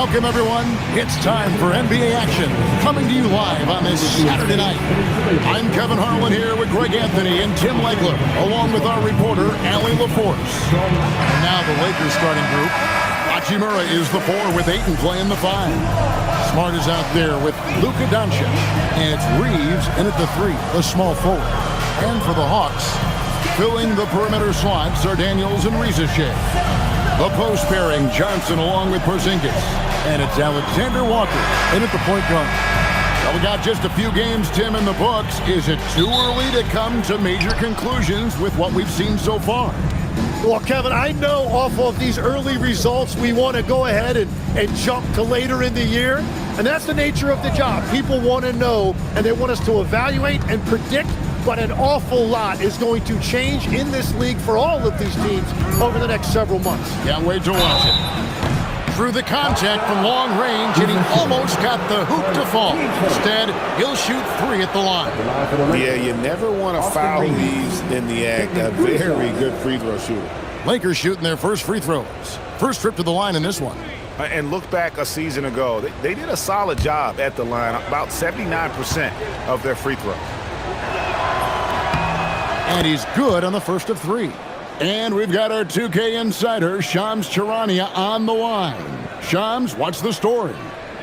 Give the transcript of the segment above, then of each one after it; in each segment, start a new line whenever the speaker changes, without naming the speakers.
Welcome, everyone. It's time for NBA action, coming to you live on this Saturday night. I'm Kevin Harlan here with Greg Anthony and Tim Legler, along with our reporter, Allie LaForce. And now the Lakers starting group. Hachimura is the 4 with Ayton playing the 5. Smart is out there with Luka Doncic. And it's Reeves in at the 3, the small forward. And for the Hawks, filling the perimeter slots are Daniels and Rizachet. The post pairing, Johnson along with Porzingis. And it's Alexander Walker in at the point guard. Well, we got just a few games, Tim, in the books. Is it too early to come to major conclusions with what we've seen so far?
Well, Kevin, I know off of these early results, we want to go ahead and jump to later in the year. And that's the nature of the job. People want to know, and they want us to evaluate and predict. But an awful lot is going to change in this league for all of these teams over the next several months.
Can't wait to watch it. Through the contact from long range, and he almost got the hoop to fall. Instead, he'll shoot 3 at the line.
Yeah, you never want to foul these in the act. A very good free throw shooter.
Lakers shooting their first free throws. First trip to the line in this one.
And look back a season ago. They did a solid job at the line, about 79% of their free throws.
And he's good on the first of 3. And we've got our 2K insider, Shams Charania, on the line. Shams, what's the story?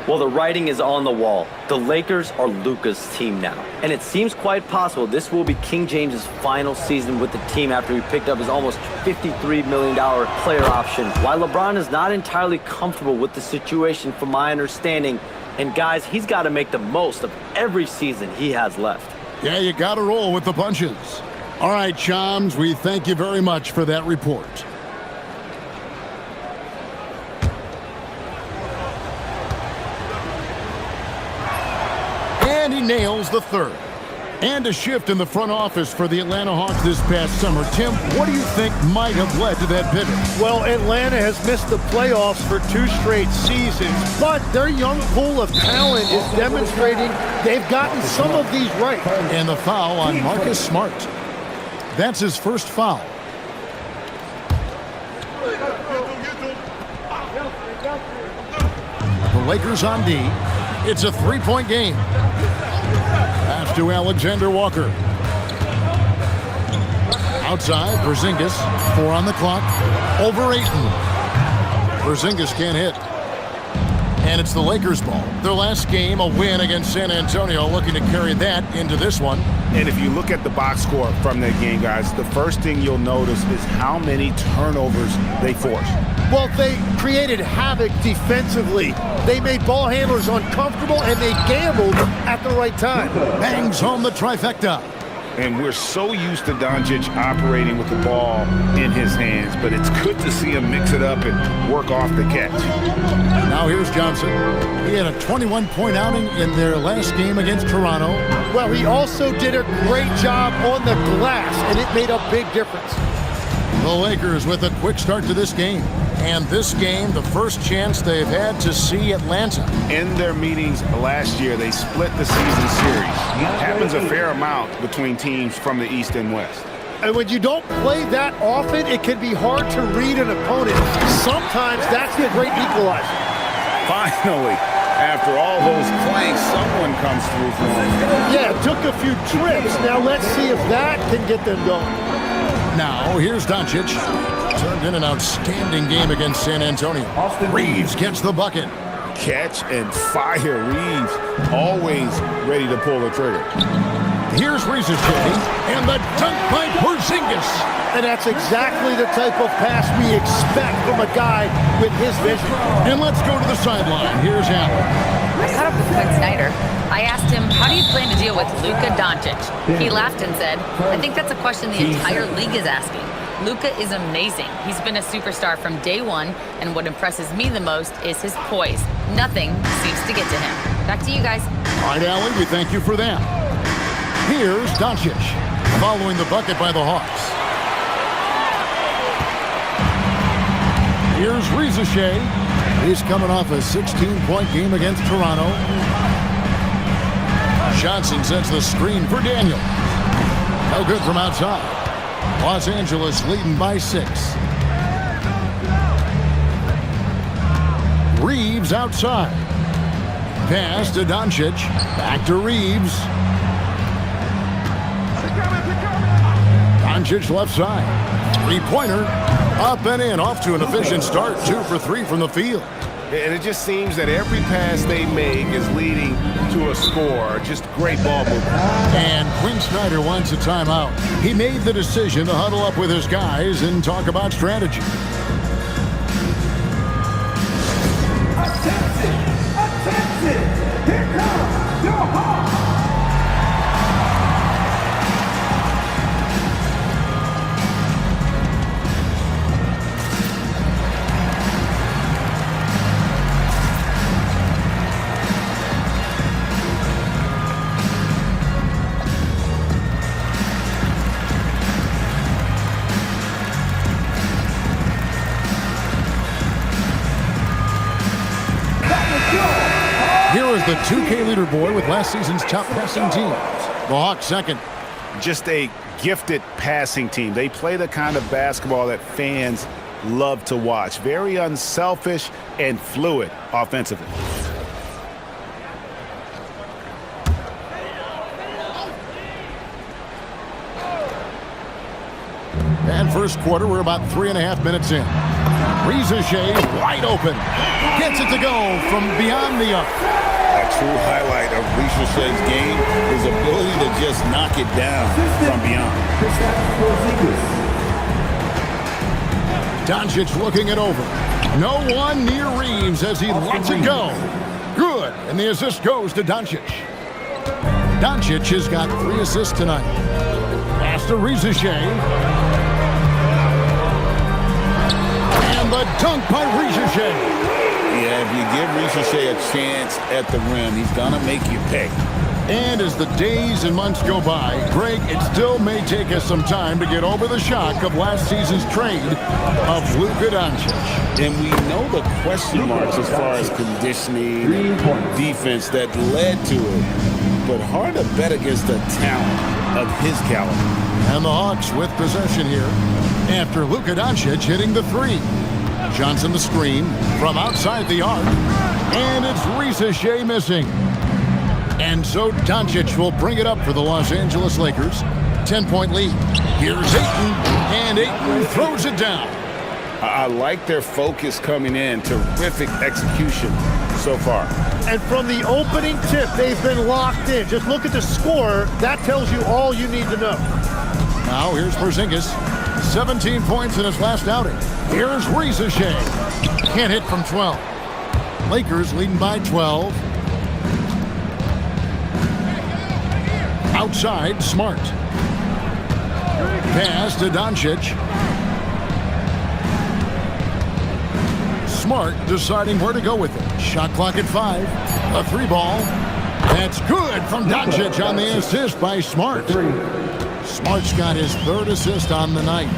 Well, the writing is on the wall. The Lakers are Luka's team now. And it seems quite possible this will be King James's final season with the team after he picked up his almost $53 million player option. While LeBron is not entirely comfortable with the situation from my understanding, and guys, he's got to make the most of every season he has left.
Yeah, you got to roll with the punches. All right, Shams, we thank you very much for that report. And he nails the 3rd. And a shift in the front office for the Atlanta Hawks this past summer. Tim, what do you think might have led to that pivot?
Well, Atlanta has missed the playoffs for 2 straight seasons, but their young pool of talent is demonstrating they've gotten some of these right.
And the foul on Marcus Smart. That's his first foul. The Lakers on D. It's a 3-point game. Pass to Alexander Walker. Outside, Porzingis. 4 on the clock. Over Ayton. Porzingis can't hit. And it's the Lakers' ball. Their last game, a win against San Antonio, looking to carry that into this one.
And if you look at the box score from that game, guys, the first thing you'll notice is how many turnovers they forced.
Well, they created havoc defensively. They made ball handlers uncomfortable, and they gambled at the right time.
Bangs home the trifecta.
And we're so used to Doncic operating with the ball in his hands, but it's good to see him mix it up and work off the catch.
Now here's Johnson. He had a 21-point outing in their last game against Toronto.
Well, he also did a great job on the glass, and it made a big difference.
The Lakers with a quick start to this game. And this game, the first chance they've had to see Atlanta.
In their meetings last year, they split the season series. Happens a fair amount between teams from the East and West.
And when you don't play that often, it can be hard to read an opponent. Sometimes that's the great equalizer.
Finally, after all those clanks, someone comes through for them.
Yeah, it took a few trips. Now let's see if that can get them going.
Now, here's Doncic. Turned in an outstanding game against San Antonio. Reeves gets the bucket.
Catch and fire. Reeves always ready to pull the trigger.
Here's Rizachet, and the dunk by Porzingis.
And that's exactly the type of pass we expect from a guy with his vision.
And let's go to the sideline. Here's Allen.
I caught up with Quinn Snyder. I asked him, how do you plan to deal with Luka Doncic? He laughed and said, I think that's a question the entire league is asking. Luka is amazing. He's been a superstar from day one, and what impresses me the most is his poise. Nothing seems to get to him. Back to you guys.
All right, Allen, we thank you for that. Here's Doncic, following the bucket by the Hawks. Here's Rizachet. He's coming off a 16-point game against Toronto. Johnson sets the screen for Daniel. No good from outside. Los Angeles leading by 6. Reeves outside. Pass to Doncic. Back to Reeves. Doncic left side. Three-pointer. Up and in. Off to an efficient start. 2 for 3 from the field.
And it just seems that every pass they make is leading to a score. Just great ball movement.
And Quinn Snyder wants a timeout. He made the decision to huddle up with his guys and talk about strategy.
Attention! Here comes your Hawks!
Here is the 2K leaderboard with last season's top passing teams. The Hawks second.
Just a gifted passing team. They play the kind of basketball that fans love to watch. Very unselfish and fluid offensively.
And first quarter, we're about 3.5 minutes in. Rizachet wide open. Gets it to go from beyond the arc.
A true highlight of Rizachet's game, his ability to just knock it down from beyond.
Doncic looking it over. No one near Reeves as he lets it go. Good, and the assist goes to Doncic. Doncic has got 3 assists tonight. Pass to Rizachet. And the dunk by Rizachet.
Yeah, if you give Rizachet a chance at the rim, he's going to make you pay.
And as the days and months go by, Greg, it still may take us some time to get over the shock of last season's trade of Luka Doncic.
And we know the question marks as far as conditioning, defense that led to it. But hard to bet against the talent of his caliber.
And the Hawks with possession here after Luka Doncic hitting the 3. Johnson the screen from outside the arc. And it's Rizachet missing. And so Doncic will bring it up for the Los Angeles Lakers. 10-point lead. Here's Ayton. And Ayton throws it down.
I like their focus coming in. Terrific execution so far.
And from the opening tip, they've been locked in. Just look at the score. That tells you all you need to know.
Now here's Porzingis. 17 points in his last outing. Here's Rizachet. Can't hit from 12. Lakers leading by 12. Outside, Smart. Pass to Doncic. Smart deciding where to go with it. Shot clock at 5. A 3-ball. That's good from Doncic on the assist by Smart. Smart's got his 3rd assist on the night.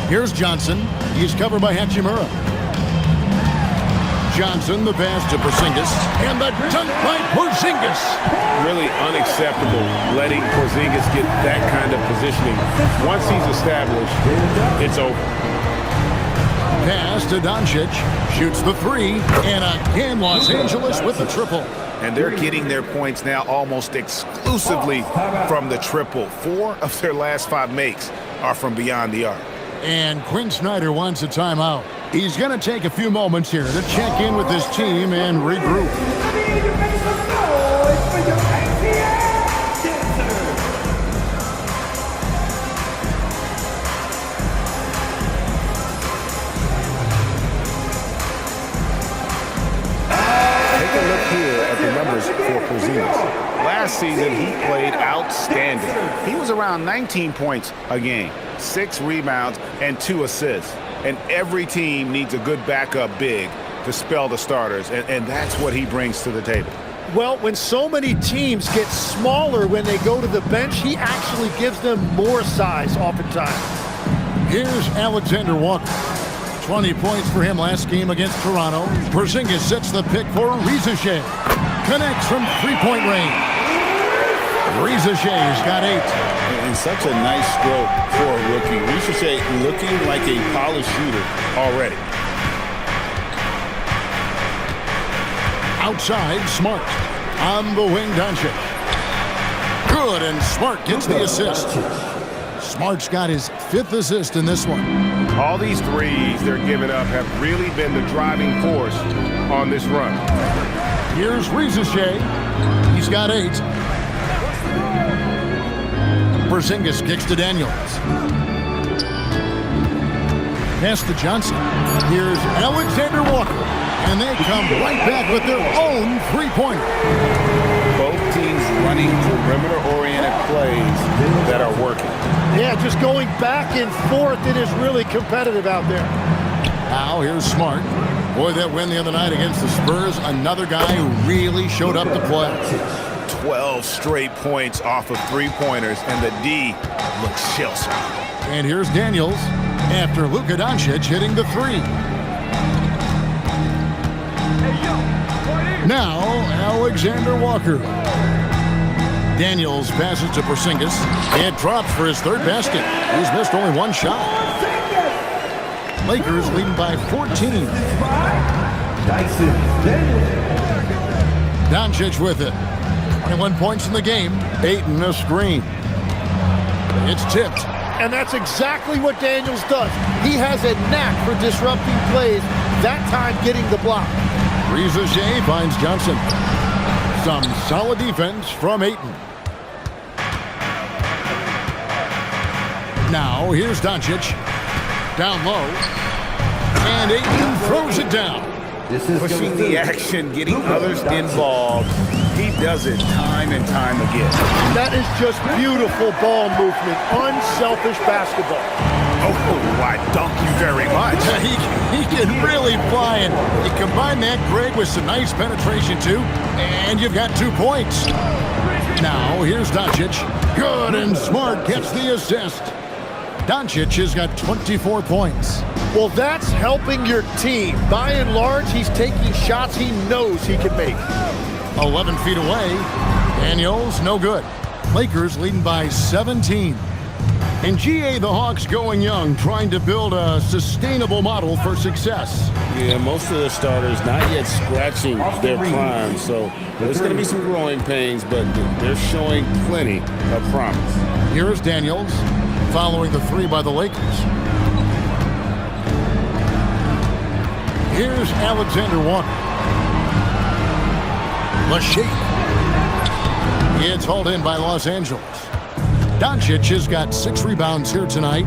Here's Johnson. He's covered by Hachimura. Johnson, the pass to Porzingis. And the dunk by Porzingis.
Really unacceptable letting Porzingis get that kind of positioning. Once he's established, it's over.
Pass to Doncic. Shoots the 3. And again, Los Angeles with the triple.
And they're getting their points now almost exclusively from the triple. 4 of their last 5 makes are from beyond the arc.
And Quinn Snyder wants a timeout. He's going to take a few moments here to check in with his team and regroup.
Take a look here at the numbers for Porzingis. Last season, he played outstanding. He was around 19 points a game, 6 rebounds, and 2 assists. And every team needs a good backup big to spell the starters, and that's what he brings to the table.
Well, when so many teams get smaller when they go to the bench, he actually gives them more size oftentimes.
Here's Alexander Walker. 20 points for him last game against Toronto. Porzingis sets the pick for Rizachet. Connects from 3-point range. Rizashay's got 8.
And such a nice stroke for a rookie. Ricochet looking like a polished shooter already.
Outside, Smart. On the wing, Doncic. Good, and Smart gets the assist. Smart's got his 5th assist in this one.
All these threes they're giving up have really been the driving force on this run.
Here's Rizashay. He's got 8. Porzingis kicks to Daniels. Pass to Johnson. Here's Alexander Walker. And they come right back with their own three-pointer.
Both teams running perimeter-oriented plays that are working.
Yeah, just going back and forth. It is really competitive out there.
Now here's Smart. Boy, that win the other night against the Spurs, another guy who really showed up to play.
12 straight points off of three-pointers, and the D looks shell-shocked.
And here's Daniels after Luka Doncic hitting the 3. Now, Alexander Walker. Daniels passes to Porzingis. It drops for his 3rd basket. He's missed only 1 shot. Lakers leading by 14. Doncic with it. 21 points in the game. Ayton a screen. It's tipped.
And that's exactly what Daniels does. He has a knack for disrupting plays, that time getting the block.
Rizashay finds Johnson. Some solid defense from Ayton. Now, here's Doncic. Down low. And Ayton throws it down.
Pushing the action, getting others involved. He does it time and time again.
That is just beautiful ball movement. Unselfish basketball.
Oh, why, thank you very much.
He can really fly, and you combine that, Greg, with some nice penetration, too, and you've got 2 points. Now, here's Doncic. Good, and Smart gets the assist. Doncic has got 24 points.
Well, that's helping your team. By and large, he's taking shots he knows he can make.
11 feet away. Daniels, no good. Lakers leading by 17. And GA, the Hawks going young, trying to build a sustainable model for success.
Yeah, most of the starters not yet scratching their prime, so there's going to be some growing pains, but they're showing plenty of promise.
Here's Daniels, following the 3 by the Lakers. Here's Alexander Walker. Lachey. It's hauled in by Los Angeles. Doncic has got 6 rebounds here tonight.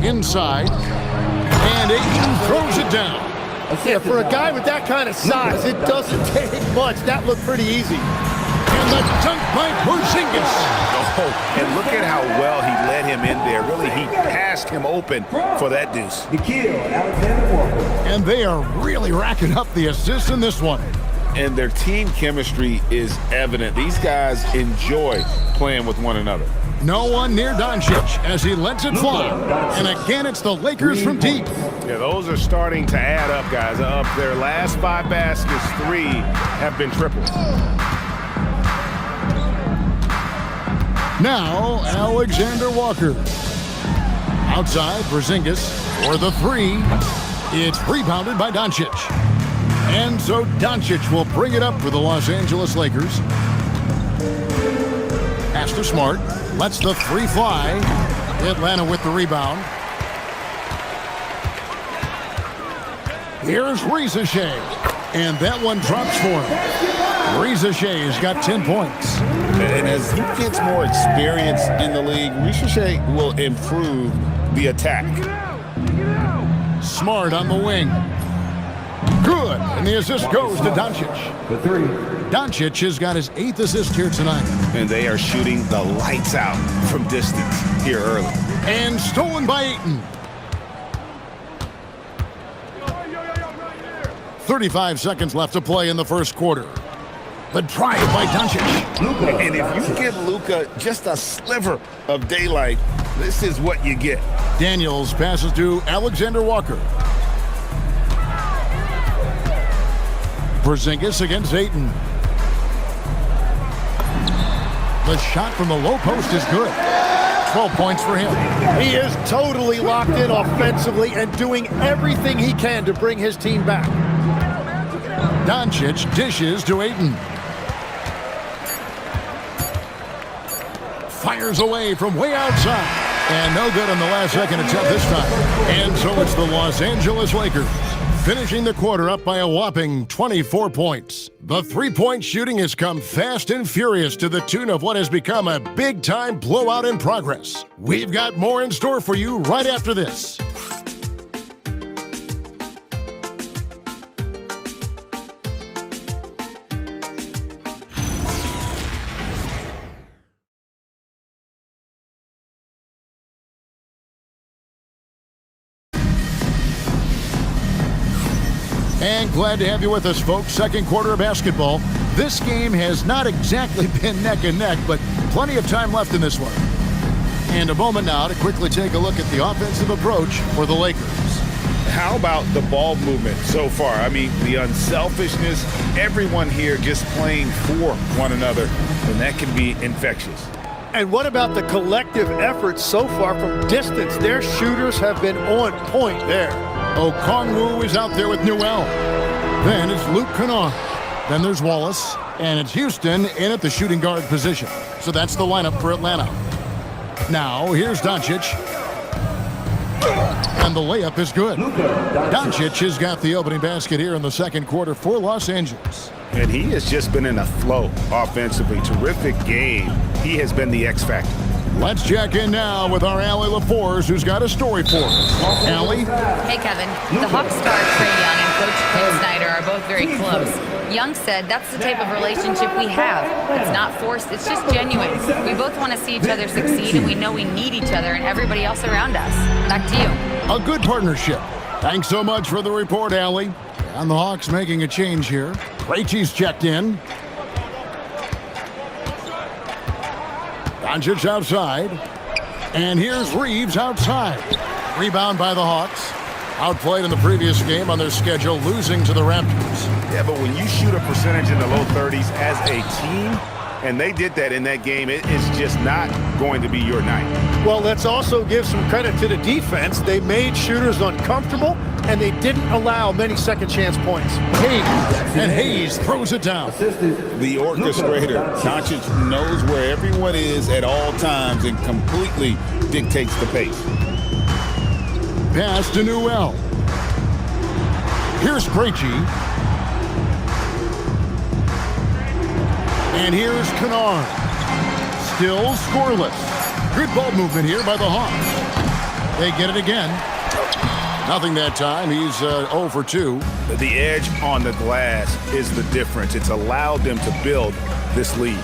Inside. And Ayton throws it down.
Yeah, for a guy with that kind of size, it doesn't take much. That looked pretty easy.
And the dunk by Porzingis.
Oh, and look at how well he led him in there. Really, he passed him open for that deuce.
The kill, Alexander Walker.
And they are really racking up the assists in this one.
And their team chemistry is evident. These guys enjoy playing with one another.
No one near Doncic as he lets it fly. And again, it's the Lakers from deep.
Yeah, those are starting to add up, guys. Of their last 5 baskets, 3 have been triples.
Now, Alexander Walker. Outside, Porzingis for the 3. It's rebounded by Doncic. And so Doncic will bring it up for the Los Angeles Lakers. Pass to Smart. Lets the 3 fly. Atlanta with the rebound. Here's Rizashay. And that one drops for him. Rizashay's got 10 points.
And as he gets more experience in the league, Ricochet will improve the attack.
Smart on the wing. Good. And the assist goes to Doncic.
The 3.
Doncic has got his 8th assist here tonight.
And they are shooting the lights out from distance here early.
And stolen by Ayton. 35 seconds left to play in the first quarter. The drive by Doncic.
And if you give Luka just a sliver of daylight, this is what you get.
Daniels passes to Alexander Walker. Porzingis against Ayton. The shot from the low post is good. 12 points for him.
He is totally locked in offensively and doing everything he can to bring his team back.
Doncic dishes to Ayton. Fires away from way outside. And no good on the last second attempt this time. And so it's the Los Angeles Lakers, finishing the quarter up by a whopping 24 points. The three-point shooting has come fast and furious to the tune of what has become a big-time blowout in progress. We've got more in store for you right after this. And glad to have you with us, folks. Second quarter of basketball. This game has not exactly been neck and neck, but plenty of time left in this one. And a moment now to quickly take a look at the offensive approach for the Lakers.
How about the ball movement so far? I mean, the unselfishness, everyone here just playing for one another, and that can be infectious.
And what about the collective effort so far from distance? Their shooters have been on point there.
Okongwu is out there with Newell. Then it's Luke Kennard. Then there's Wallace. And it's Houston in at the shooting guard position. So that's the lineup for Atlanta. Now, here's Doncic. And the layup is good. Doncic has got the opening basket here in the second quarter for Los Angeles.
And he has just been in a flow offensively. Terrific game. He has been the X factor.
Let's check in now with our Allie LaForce, who's got a story for us. Allie?
Hey, Kevin. The Hawks star Trae Young and Coach Quinn Snyder are both very close. Young said that's the type of relationship we have. It's not forced, it's just genuine. We both want to see each other succeed, and we know we need each other and everybody else around us. Back to you.
A good partnership. Thanks so much for the report, Allie. And the Hawks making a change here. Krejci's checked in. Doncic outside. And here's Reeves outside. Rebound by the Hawks. Outplayed in the previous game on their schedule, losing to the Raptors.
Yeah, but when you shoot a percentage in the low 30s as a team, and they did that in that game, it is just not going to be your night.
Well, let's also give some credit to the defense. They made shooters uncomfortable, and they didn't allow many second chance points.
Hayes throws it down.
The orchestrator, Doncic, knows where everyone is at all times and completely dictates the pace.
Pass to Newell. Here's Krejci. And here's Kennard. Still scoreless. Good ball movement here by the Hawks. They get it again. Nothing that time. He's 0 for 2.
The edge on the glass is the difference. It's allowed them to build this lead.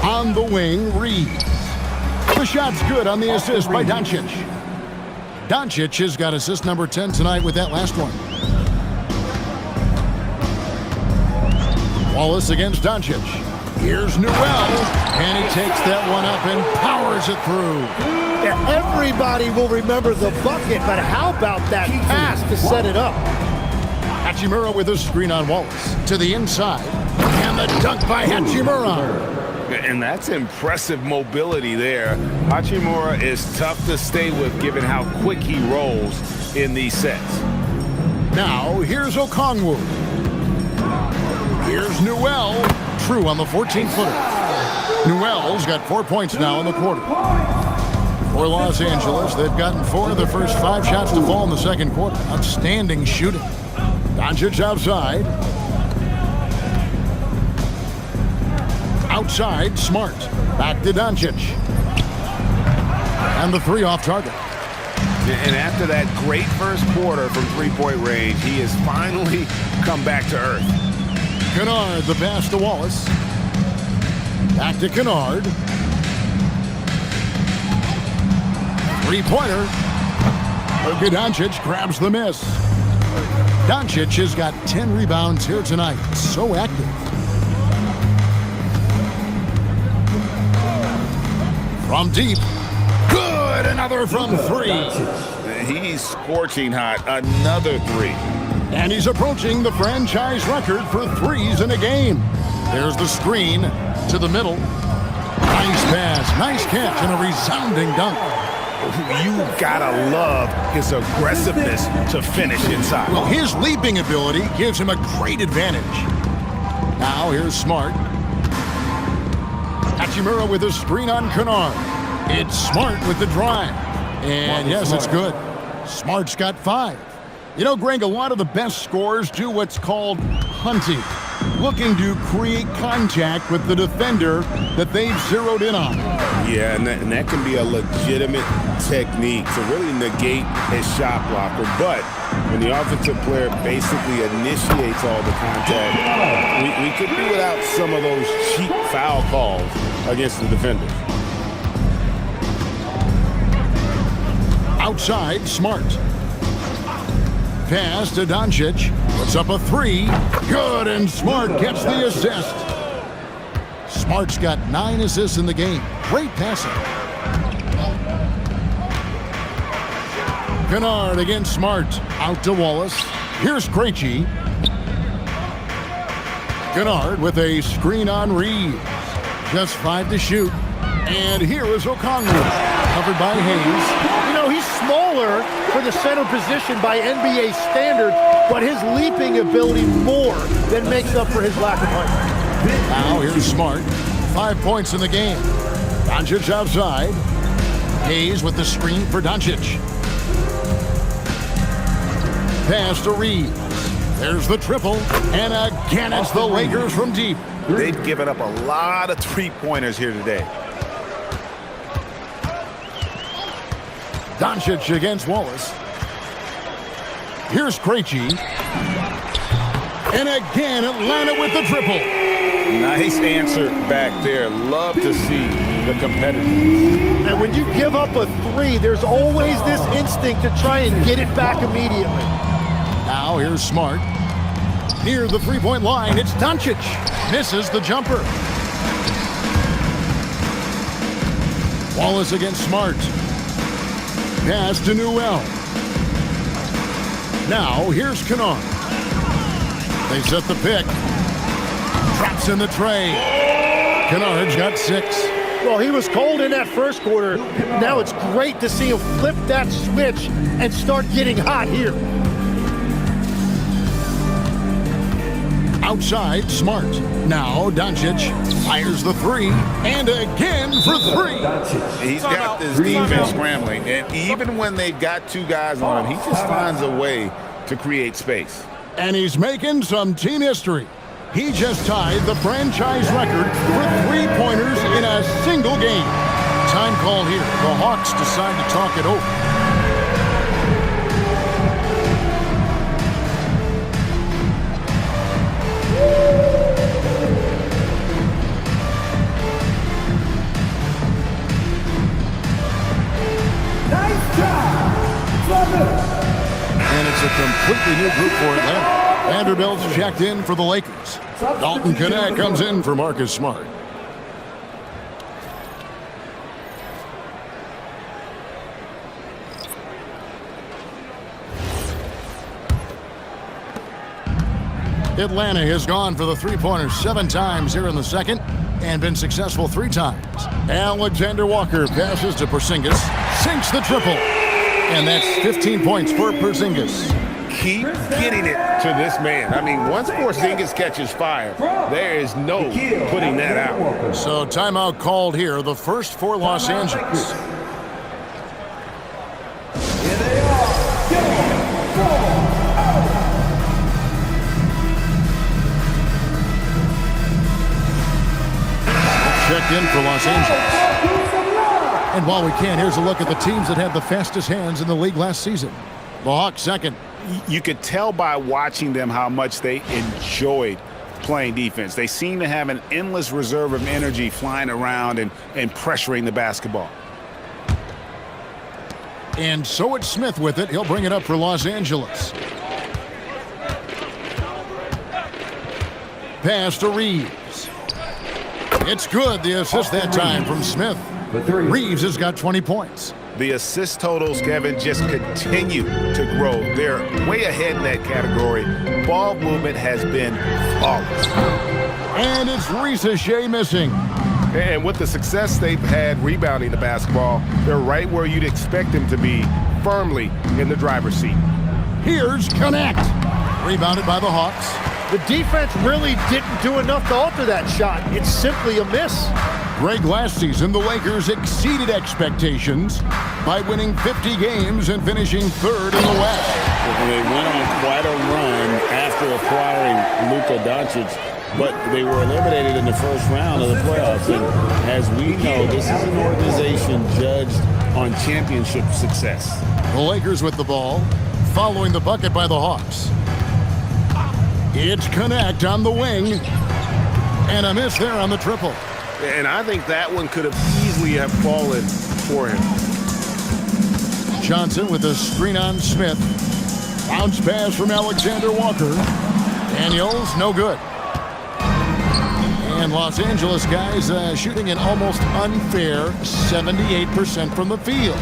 On the wing, Reeves. The shot's good on the assist by Doncic. Doncic has got assist number 10 tonight with that last one. Wallace against Doncic. Here's Newell, and he takes that one up and powers it through.
Yeah, everybody will remember the bucket, but how about that pass to set it up?
Hachimura with a screen on Wallace. To the inside, and the dunk by Hachimura.
And that's impressive mobility there. Hachimura is tough to stay with given how quick he rolls in these sets.
Now, here's Okongwu. Here's Newell. True on the 14-footer. Newell's got 4 points now in the quarter. For Los Angeles, they've gotten 4 of their first 5 shots to fall in the second quarter. Outstanding shooting. Doncic outside. Outside, Smart. Back to Doncic. And the 3 off target.
And after that great first quarter from three-point range, he has finally come back to earth.
Kennard, the pass to Wallace. Back to Kennard. 3-pointer. Luka Doncic grabs the miss. Doncic has got 10 rebounds here tonight. So active. From deep. Good! Another from 3.
He's scorching hot. Another 3.
And he's approaching the franchise record for threes in a game. There's the screen to the middle. Nice pass, nice catch, and a resounding dunk.
You gotta love his aggressiveness to finish inside.
Well, his leaping ability gives him a great advantage. Now here's Smart. Hachimura with a screen on Kennard. It's Smart with the drive. And yes, it's good. Smart's got 5. You know, Greg, a lot of the best scorers do what's called hunting, looking to create contact with the defender that they've zeroed in on.
Yeah, and that can be a legitimate technique to really negate a shot blocker. But when the offensive player basically initiates all the contact, we could do without some of those cheap foul calls against the defenders.
Outside, Smart. Pass to Doncic. Puts up a 3. Good, and Smart gets the assist. Smart's got 9 assists in the game. Great passing. Kennard against Smart. Out to Wallace. Here's Krejci. Kennard with a screen on Reeves. Just 5 to shoot. And here is Okongwu. Covered by Hayes.
You know, he's smaller for the center position by NBA standards, but his leaping ability more than makes up for his lack of height.
Now here's Smart. 5 points in the game. Doncic outside. Hayes with the screen for Doncic. Pass to Reeves. There's the triple. And again, it's the Lakers from deep.
They've given up a lot of three-pointers here today.
Doncic against Wallace. Here's Krejci. And again, Atlanta with the triple.
Nice answer back there. Love to see the competitiveness.
And when you give up a 3, there's always this instinct to try and get it back immediately.
Now here's Smart. Near the three-point line, it's Doncic. Misses the jumper. Wallace against Smart. Pass to Newell. Now here's Kennard. They set the pick. Drops in the tray. Kennard's got 6.
Well, he was cold in that first quarter. Now it's great to see him flip that switch and start getting hot here.
Outside, Smart. Now Doncic fires the 3, and again for 3.
He's got this defense scrambling, and even when they've got 2 guys on him, he just finds a way to create space.
And he's making some team history. He just tied the franchise record for 3-pointers in a single game. Time call here. The Hawks decide to talk it over. And it's a completely new group for Atlanta. Vanderbilt's checked in for the Lakers. Dalton Knecht comes in for Marcus Smart. Atlanta has gone for the 3-pointers 7 times here in the second and been successful 3 times. Alexander Walker passes to Porzingis, sinks the triple. And that's 15 points for Porzingis.
Keep getting it to this man. I mean, once Porzingis catches fire, there is no putting that out.
So timeout called here, the first for Los Angeles. Checked in for Los Angeles. And while we can, here's a look at the teams that had the fastest hands in the league last season. The Hawks second.
You could tell by watching them how much they enjoyed playing defense. They seem to have an endless reserve of energy flying around and pressuring the basketball.
And so it's Smith with it. He'll bring it up for Los Angeles. Pass to Reeves. It's good. The assist that time from Smith. Reeves has got 20 points.
The assist totals, Kevin, just continue to grow. They're way ahead in that category. Ball movement has been flawless.
And it's Ricochet missing.
And with the success they've had rebounding the basketball, they're right where you'd expect them to be, firmly in the driver's seat.
Here's Connect. Rebounded by the Hawks.
The defense really didn't do enough to alter that shot. It's simply a miss.
Greg, last season, the Lakers exceeded expectations by winning 50 games and finishing third in the West.
They went on quite a run after acquiring Luka Doncic, but they were eliminated in the first round of the playoffs. And as we know, this is an organization judged on championship success.
The Lakers with the ball, following the bucket by the Hawks. It's Connect on the wing, and a miss there on the triple.
And I think that one could have easily have fallen for him.
Johnson with a screen on Smith. Bounce pass from Alexander Walker. Daniels, no good. And Los Angeles guys shooting an almost unfair 78% from the field.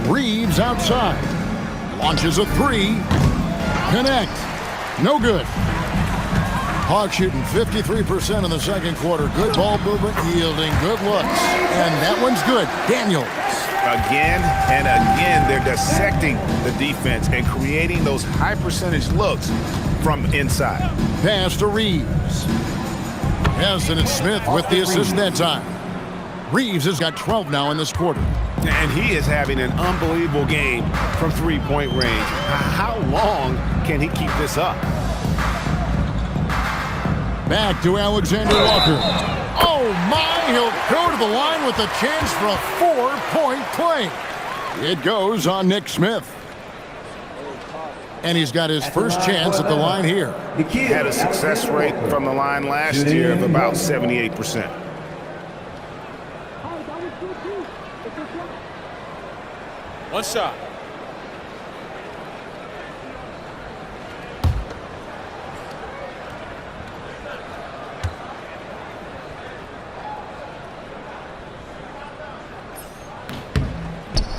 Reeves outside. Launches a three. Connect. No good. Hawks shooting 53% in the second quarter. Good ball movement, yielding good looks. And that one's good. Daniels.
Again and again, they're dissecting the defense and creating those high percentage looks from inside.
Pass to Reeves. Yes, and it's Smith with the assist that time. Reeves has got 12 now in this quarter.
And he is having an unbelievable game from three-point range. How long can he keep this up?
Back to Alexander Walker. Oh my, he'll go to the line with a chance for a 4-point play. It goes on Nick Smith. And he's got his first chance at the line here.
He had a success rate from the line last year of about 78%.
One shot.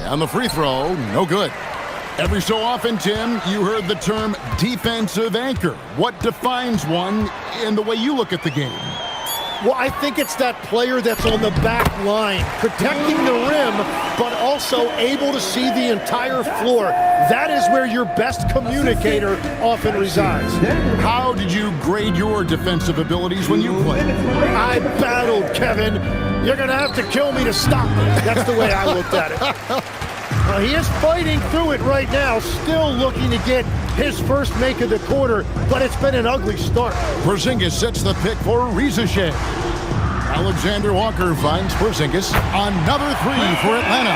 On the free throw, no good. Every so often, Tim, you heard the term defensive anchor. What defines one in the way you look at the game?
Well, I think it's that player that's on the back line, protecting the rim, but also able to see the entire floor. That is where your best communicator often resides.
How did you grade your defensive abilities when you played?
I battled, Kevin. You're going to have to kill me to stop me. That's the way I looked at it. He is fighting through it right now, still looking to get his first make of the quarter, but it's been an ugly start.
Porzingis sets the pick for Ricochet. Alexander Walker finds Porzingis. Another three for Atlanta.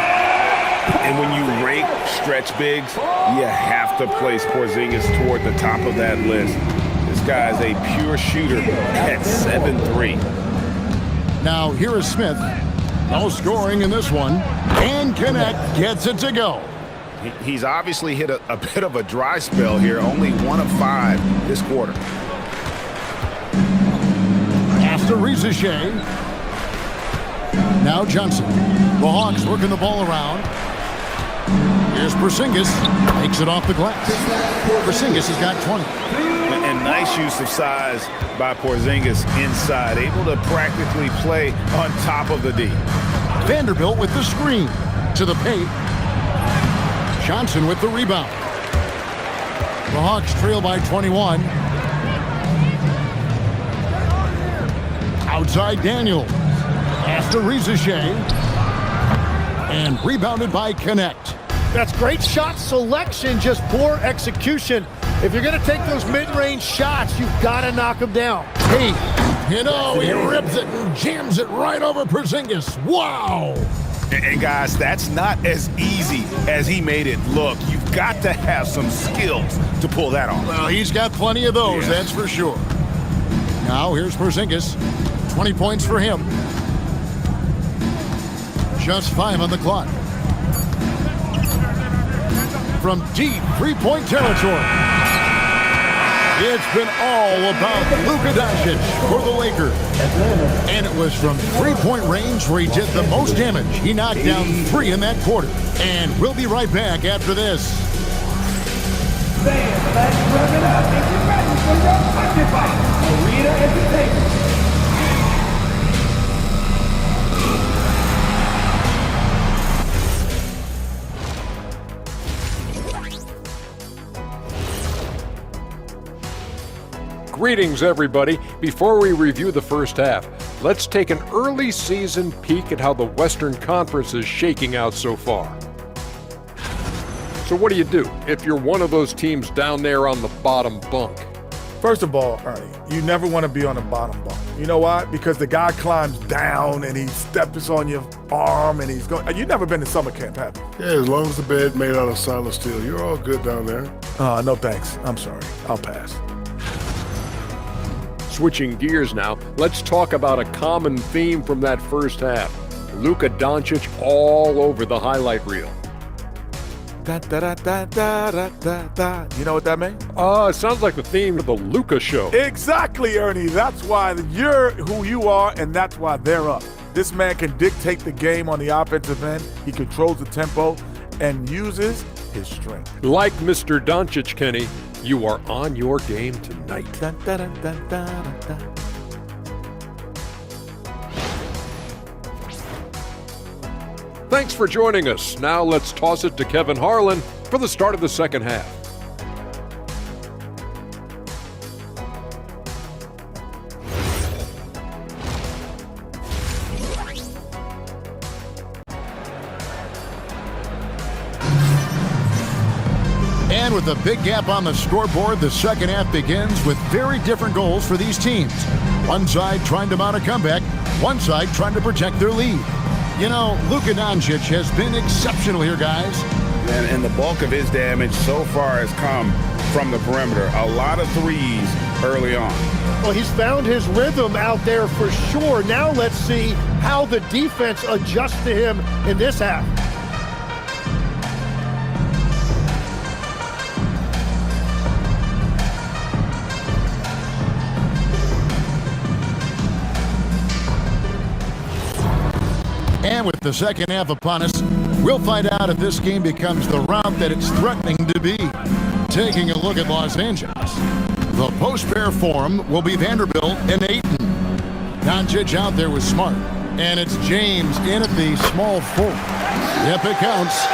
And when you rate stretch bigs, you have to place Porzingis toward the top of that list. This guy is a pure shooter at 7'3".
Now here is Smith. No scoring in this one. And Connect gets it to go.
He's obviously hit a bit of a dry spell here. Only 1 of 5 this quarter.
Pass to Ricochet. Now Johnson. The Hawks working the ball around. Here's Porzingis. Takes it off the glass. Porzingis has got 20.
And nice use of size by Porzingis inside. Able to practically play on top of the D.
Vanderbilt with the screen. To the paint. Johnson with the rebound. The Hawks trail by 21. Outside Daniels. Pass to Ricochet. And rebounded by Connect.
That's great shot selection, just poor execution. If you're going to take those mid-range shots, you've got to knock them down.
Hey, you know, he rips it and jams it right over Porzingis. Wow!
And guys, that's not as easy as he made it look. You've got to have some skills to pull that off.
Well, he's got plenty of those, that's for sure. Now here's Porzingis. 20 points for him. Just 5 on the clock. From deep three-point territory. It's been all about Luka Doncic for the Lakers. And it was from three-point range where he did the most damage. He knocked down 3 in that quarter. And we'll be right back after this.
Stand back, rub it up, if you're ready.
Greetings, everybody. Before we review the first half, let's take an early season peek at how the Western Conference is shaking out so far. So what do you do if you're one of those teams down there on the bottom bunk?
First of all, Ernie, you never want to be on the bottom bunk. You know why? Because the guy climbs down and he steps on your arm and he's going. You've never been to summer camp, have you?
Yeah, as long as the bed made out of solid steel, you're all good down there.
No thanks. I'm sorry. I'll pass.
Switching gears now, let's talk about a common theme from that first half. Luka Doncic all over the highlight reel.
Da, da, da, da, da, da, da, da. You know what that means?
It sounds like the theme of the Luka show.
Exactly, Ernie. That's why you're who you are, and that's why they're up. This man can dictate the game on the offensive end. He controls the tempo and uses his strength.
Like Mr. Doncic, Kenny, you are on your game tonight.
Da, da, da, da, da, da.
Thanks for joining us. Now let's toss it to Kevin Harlan for the start of the second half.
And with a big gap on the scoreboard, the second half begins with very different goals for these teams. One side trying to mount a comeback, one side trying to protect their lead. You know, Luka Doncic has been exceptional here, guys.
And the bulk of his damage so far has come from the perimeter. A lot of threes early on.
Well, he's found his rhythm out there for sure. Now let's see how the defense adjusts to him in this half.
And with the second half upon us, we'll find out if this game becomes the route that it's threatening to be. Taking a look at Los Angeles. The post-pair form will be Vanderbilt and Ayton. Doncic out there with Smart. And it's James in at the small forward. Yep, it counts.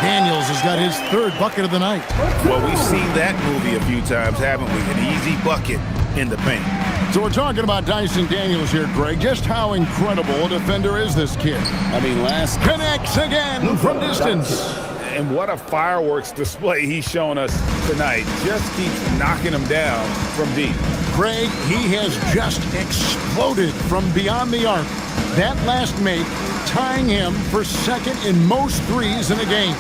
Daniels has got his third bucket of the night.
Well, we've seen that movie a few times, haven't we? An easy bucket in the paint.
So we're talking about Dyson Daniels here, Greg. Just how incredible a defender is this kid?
I mean,
Connects again from distance.
And what a fireworks display he's showing us tonight. Just keeps knocking him down from deep.
Greg, he has just exploded from beyond the arc. That last make tying him for second in most threes in a game.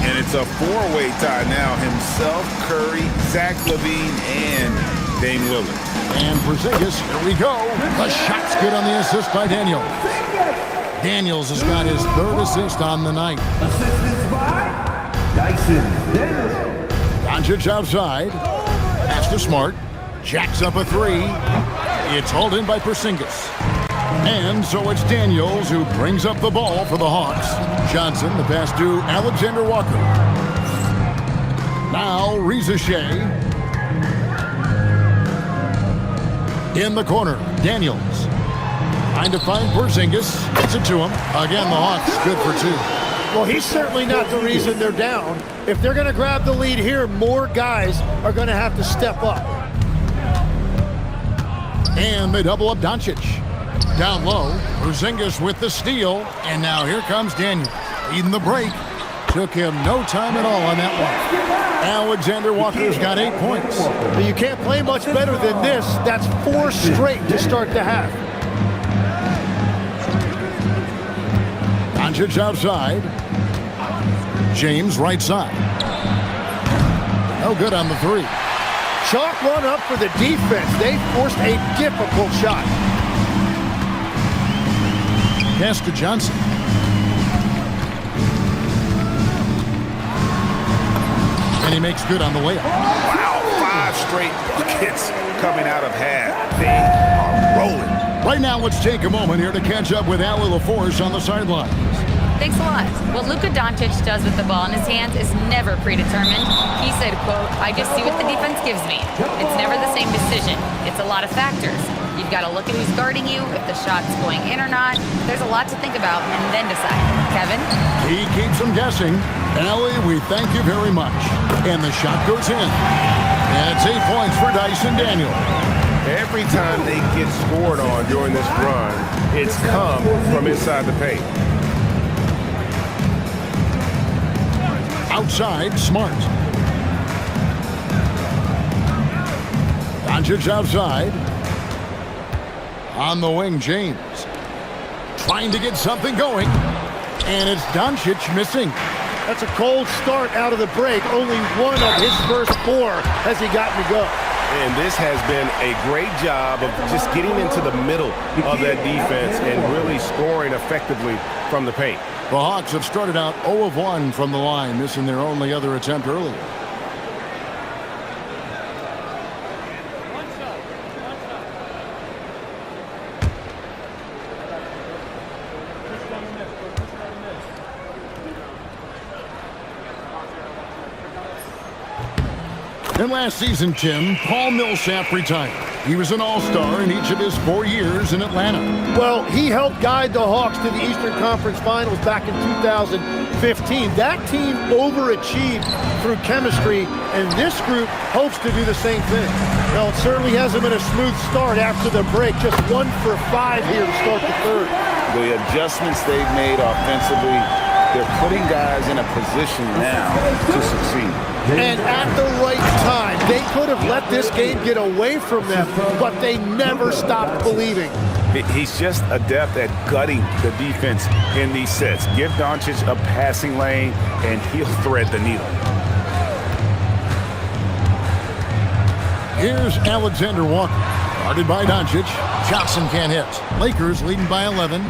And it's a four-way tie now. Himself, Curry, Zach LaVine, and Dame Lillard.
And Porzingis, here we go. The shot's good on the assist by Daniels. Daniels has got his third assist on the night.
Assisted by Dyson Daniels.
Doncic outside. Pass to Smart. Jacks up a three. It's hauled in by Porzingis. And so it's Daniels who brings up the ball for the Hawks. Johnson, the pass to Alexander Walker. Now Reza Shea. In the corner, Daniels. Trying to find Porzingis. Gets it to him. Again, the Hawks good for two.
Well, he's certainly not the reason they're down. If they're going to grab the lead here, more guys are going to have to step up.
And they double up Doncic. Down low, Porzingis with the steal. And now here comes Daniels. Leading the break. Took him no time at all on that one. Alexander Walker's got 8 points.
But you can't play much better than this. That's 4 straight to start the half.
Doncic outside. James right side. No good on the three.
Chalk one up for the defense. They forced a difficult shot.
Pass to Johnson. And he makes good on the layup.
Wow, 5 straight buckets coming out of half. They are rolling.
Right now, let's take a moment here to catch up with Allie LaForce on the sidelines.
Thanks a lot. What Luka Doncic does with the ball in his hands is never predetermined. He said, quote, "I just see what the defense gives me. It's never the same decision. It's a lot of factors. You've got to look at who's guarding you, if the shot's going in or not. There's a lot to think about and then decide." Kevin?
He keeps them guessing. Allie, we thank you very much. And the shot goes in. And it's 8 points for Dyson Daniels.
Every time they get scored on during this run, it's come from inside the paint.
Outside, Smart. Doncic outside. On the wing, James. Trying to get something going. And it's Doncic missing.
That's a cold start out of the break. Only one of his first 4 has he gotten to go.
And this has been a great job of just getting into the middle of that defense and really scoring effectively from the paint.
The Hawks have started out 0 of 1 from the line, missing their only other attempt earlier. And last season, Tim, Paul Millsap retired. He was an all-star in each of his 4 years in Atlanta.
Well, he helped guide the Hawks to the Eastern Conference Finals back in 2015. That team overachieved through chemistry, and this group hopes to do the same thing. Now, it certainly hasn't been a smooth start after the break. Just 1 for 5 here to start the third.
The adjustments they've made offensively, they're putting guys in a position now to succeed.
And at the right time, they could have let this game get away from them, but they never stopped believing.
He's just adept at gutting the defense in these sets. Give Doncic a passing lane, and he'll thread the needle.
Here's Alexander Walker. Guarded by Doncic. Johnson can't hit. Lakers leading by 11.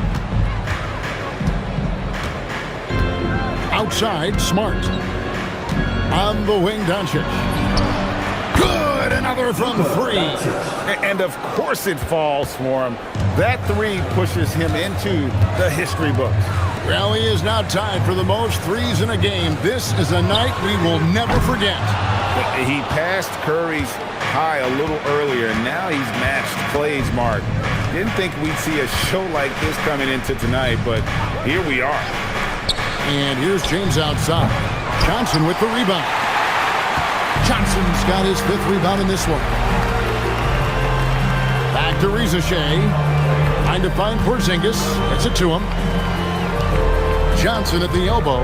Outside, Smart. On the wing, Doncic. Good! Another from 3.
And of course it falls for him. That 3 pushes him into the history books.
Well, he is now tied for the most 3s in a game. This is a night we will never forget.
He passed Curry's high a little earlier, and now he's matched Clay's mark. Didn't think we'd see a show like this coming into tonight, but here we are.
And here's James outside. Johnson with the rebound. Johnson's got his 5th rebound in this one. Back to Reza Shea. Trying to find Porzingis. Gets it to him. Johnson at the elbow.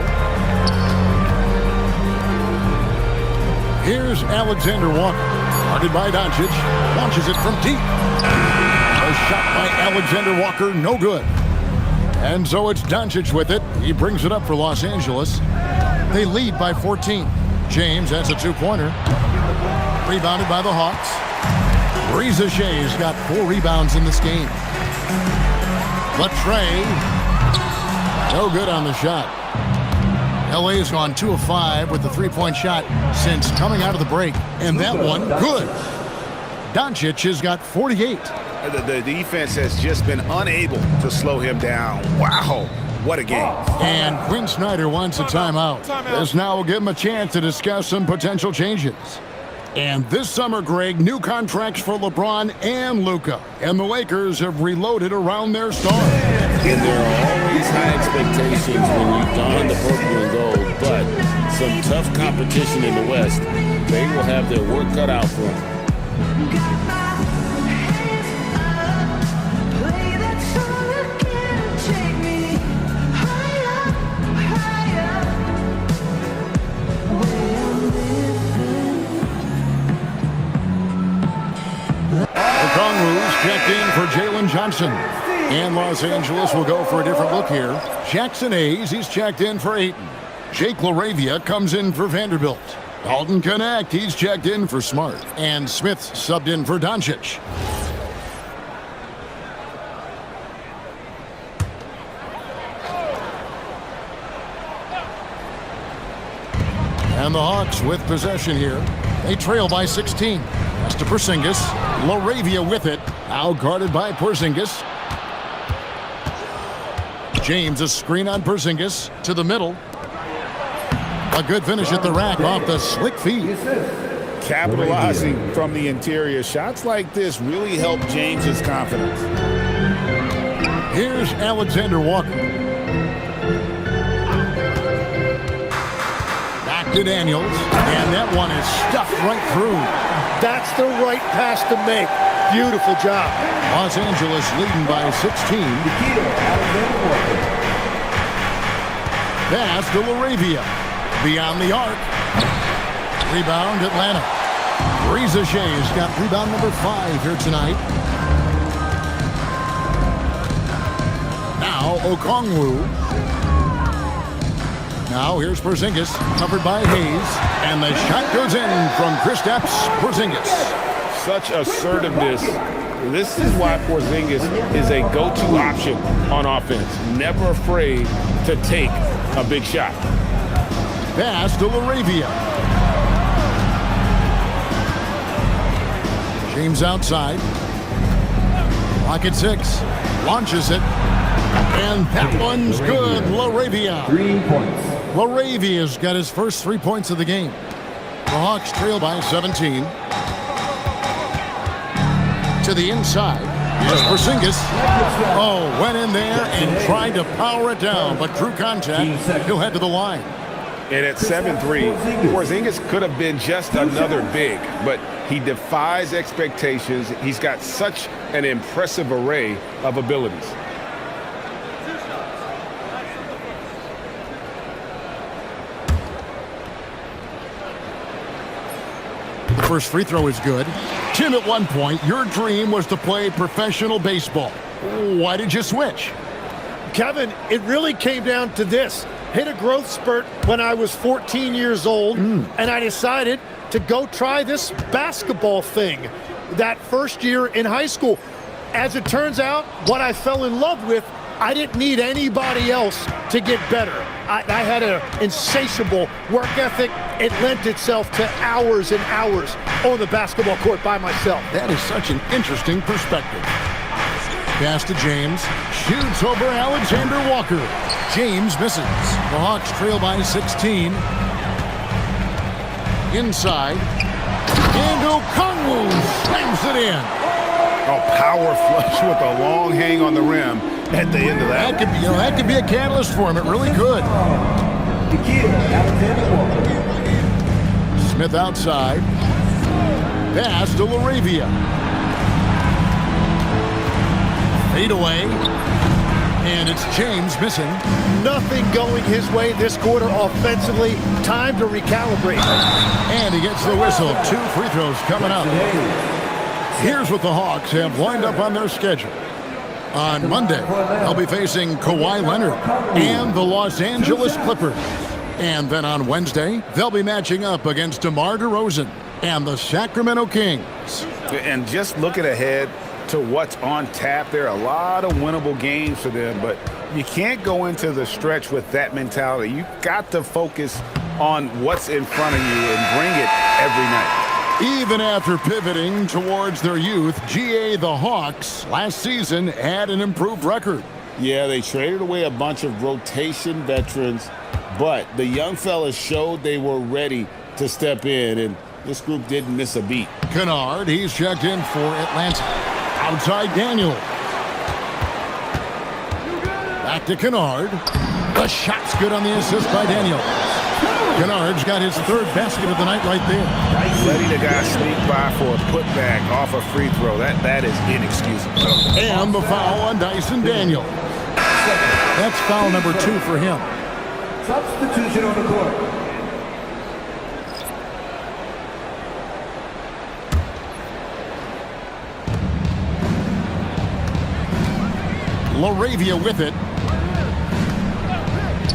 Here's Alexander Walker. Guarded by Doncic. Launches it from deep. A shot by Alexander Walker. No good. And so it's Doncic with it. He brings it up for Los Angeles. They lead by 14. James, that's a 2-pointer. Rebounded by the Hawks. Reza Shea's got 4 rebounds in this game. Latrey. No good on the shot. LA has gone 2 of 5 with the 3-point shot since coming out of the break. And that one, good. Doncic has got 48.
The defense has just been unable to slow him down. Wow, what a game.
And Quinn Snyder wants a timeout. This now will give him a chance to discuss some potential changes. And this summer, Greg, new contracts for LeBron and Luka. And the Lakers have reloaded around their stars.
And there are always high expectations when you don the purple and gold, but some tough competition in the West. They will have their work cut out for them.
Checked in for Jalen Johnson. And Los Angeles will go for a different look here. Jackson Hayes, he's checked in for Ayton. Jake LaRavia comes in for Vanderbilt. Dalton Connect, he's checked in for Smart. And Smith subbed in for Doncic. And the Hawks with possession here. They trail by 16. That's to Porzingis. LaRavia with it. Now guarded by Porzingis. James, a screen on Porzingis to the middle. A good finish at the rack off the slick feed.
Capitalizing from the interior. Shots like this really help James's confidence.
Here's Alexander Walker. Back to Daniels. And that one is stuffed right through.
That's the right pass to make. Beautiful job.
Los Angeles leading by 16. Pass to Laravia. Beyond the arc. Rebound Atlanta. Reza Shea's got rebound number 5 here tonight. Now Okongwu. Now here's Porzingis, covered by Hayes. And the shot goes in from Kristaps Porzingis.
Such assertiveness. This is why Porzingis is a go-to option on offense. Never afraid to take a big shot.
Pass to Laravia. James outside. Lock at 6. Launches it. And that one's good. Laravia.
3 points.
Laravia's got his first 3 points of the game. The Hawks trail by 17. To the inside. Here's Porzingis. Oh, went in there and tried to power it down, but drew contact. He'll head to the line.
And at 7'3", Porzingis could have been just another big, but he defies expectations. He's got such an impressive array of abilities.
The first free throw is good. Tim, at one point, your dream was to play professional baseball. Why did you switch?
Kevin, it really came down to this. Hit a growth spurt when I was 14 years old, and I decided to go try this basketball thing that first year in high school. As it turns out, what I fell in love with, I didn't need anybody else to get better. I had an insatiable work ethic. It lent itself to hours and hours on the basketball court by myself.
That is such an interesting perspective. Pass to James. Shoots over Alexander Walker. James misses. The Hawks trail by 16. Inside. And Okongwu slams it in.
A power flush with a long hang on the rim at the end of that.
That could be a catalyst for him. It really could. Smith outside. Pass to Laravia. Fade away. And it's James missing.
Nothing going his way this quarter offensively. Time to recalibrate.
And he gets the whistle. 2 free throws coming up. Here's what the Hawks have lined up on their schedule. On Monday, they'll be facing Kawhi Leonard and the Los Angeles Clippers. And then on Wednesday, they'll be matching up against DeMar DeRozan and the Sacramento Kings.
And just looking ahead to what's on tap, there are a lot of winnable games for them, but you can't go into the stretch with that mentality. You got to focus on what's in front of you and bring it every night.
Even after pivoting towards their youth, GA the Hawks last season had an improved record.
Yeah, they traded away a bunch of rotation veterans, but the young fellas showed they were ready to step in, and this group didn't miss a beat.
Kennard, he's checked in for Atlanta. Outside Daniel. Back to Kennard. The shot's good on the assist by Daniel. Kennard's got his 3rd basket of the night right there.
Letting the guy sneak by for a putback off a free throw, that is inexcusable.
And the foul on Dyson Daniel. That's foul number 2 for him.
Substitution on the court.
Laravia with it.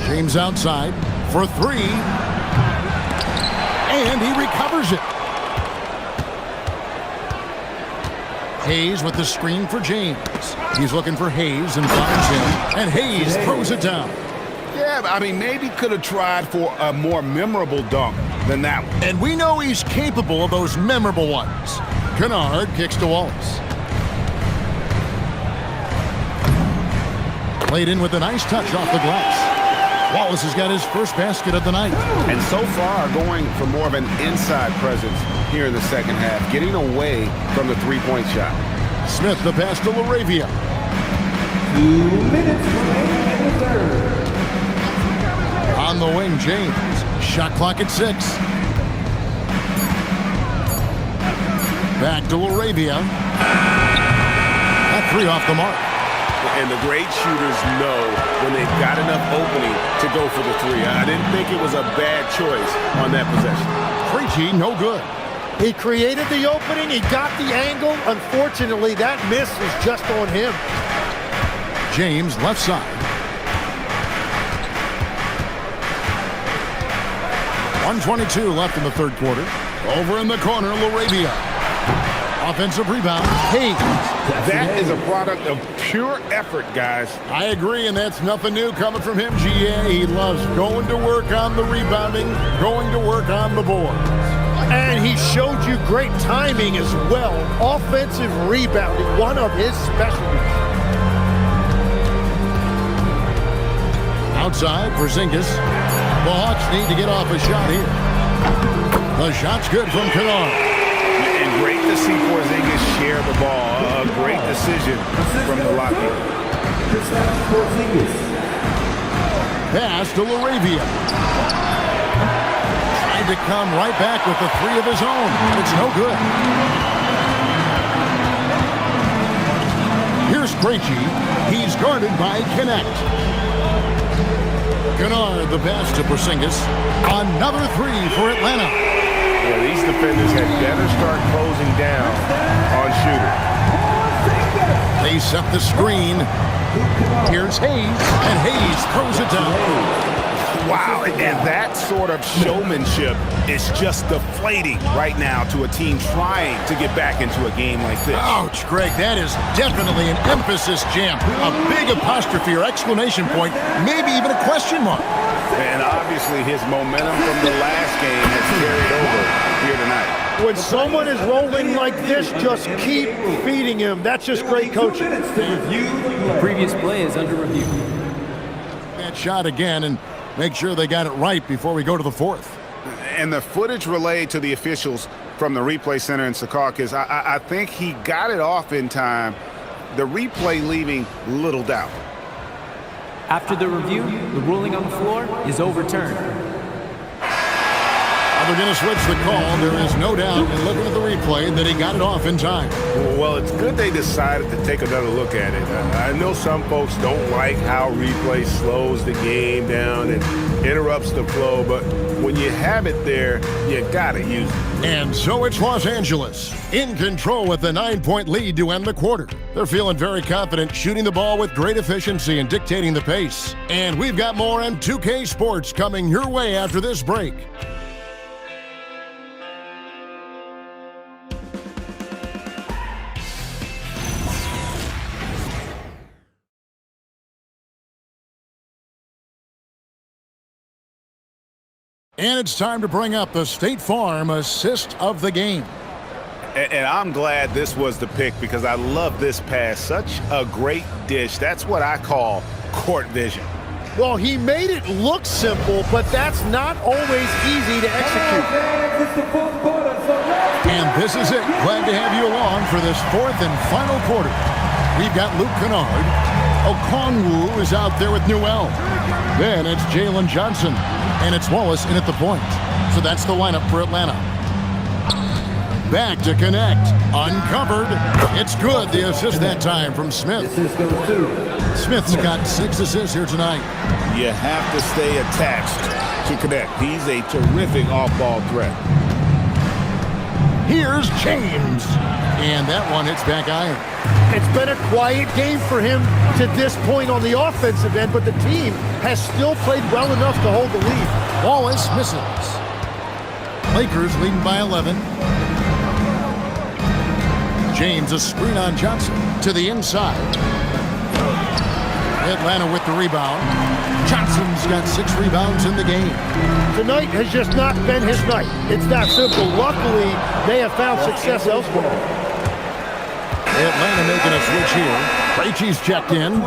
James outside for 3. And he recovers it. Hayes with the screen for James. He's looking for Hayes and finds him. And Hayes throws it down.
Yeah, I mean, maybe could have tried for a more memorable dunk than that one.
And we know he's capable of those memorable ones. Kennard kicks to Wallace. Played in with a nice touch off the glass. Wallace has got his first basket of the night.
And so far, going for more of an inside presence here in the second half, getting away from the three-point shot.
Smith, the pass to Laravia.
2 minutes remaining in the third.
On the wing, James. Shot clock at 6. Back to Laravia. That three off the mark.
And the great shooters know when they've got enough opening to go for the three. I didn't think it was a bad choice on that possession.
Krejci, no good.
He created the opening. He got the angle. Unfortunately, that miss was just on him.
James, left side. 1:22 left in the third quarter. Over in the corner, Laravia. Offensive rebound. Hayes.
That is a product of pure effort, guys.
I agree, and that's nothing new coming from him, GA. He loves going to work on the rebounding, going to work on the boards.
And he showed you great timing as well. Offensive rebounding, one of his specialties.
Outside, Porzingis. The Hawks need to get off a shot here. The shot's good from Kennard.
And great to see Porzingis share the ball. A great decision from the locker.
Pass to Laravia. Tried to come right back with the three of his own. It's no good. Here's Krejci. He's guarded by Connect. Kennard the pass to Porzingis. Another three for Atlanta.
Yeah, these defenders had better start closing down on shooter.
They set the screen. Here's Hayes, and Hayes throws it down.
Wow, and that sort of showmanship is just deflating right now to a team trying to get back into a game like this.
Ouch, Greg, that is definitely an emphasis jam. A big apostrophe or exclamation point, maybe even a question mark.
And obviously his momentum from the last game has carried over here tonight.
When someone is rolling like this, just keep feeding him. That's just great coaching.
The previous play is under review.
That shot again, and make sure they got it right before we go to the fourth.
And the footage relayed to the officials from the replay center in Secaucus, I think he got it off in time. The replay leaving little doubt.
After the review, the ruling on the floor is overturned.
They're going to switch the call. There is no doubt in looking at the replay that he got it off in time.
Well, it's good they decided to take another look at it. I know some folks don't like how replay slows the game down and interrupts the flow, but when you have it there, you got to use it.
And so it's Los Angeles in control with a 9-point lead to end the quarter. They're feeling very confident, shooting the ball with great efficiency and dictating the pace. And we've got more on 2K Sports coming your way after this break. And it's time to bring up the State Farm assist of the game.
And I'm glad this was the pick because I love this pass. Such a great dish. That's what I call court vision.
Well, he made it look simple, but that's not always easy to execute.
And this is it. Glad to have you along for this fourth and final quarter. We've got Luke Kennard. Okongwu is out there with Newell. Then it's Jalen Johnson. And it's Wallace in at the point. So that's the lineup for Atlanta. Back to Connect. Uncovered. It's good. The assist that time from Smith. Smith's got 6 assists here tonight.
You have to stay attached to Connect. He's a terrific off-ball threat.
Here's James. And that one hits back iron.
It's been a quiet game for him to this point on the offensive end, but the team has still played well enough to hold the lead.
Wallace misses. Lakers leading by 11. James, a screen on Johnson to the inside. Atlanta with the rebound. Johnson's got 6 rebounds in the game.
Tonight has just not been his night. It's that simple. Luckily, they have found success elsewhere.
Atlanta making a switch here. Krejci's checked in.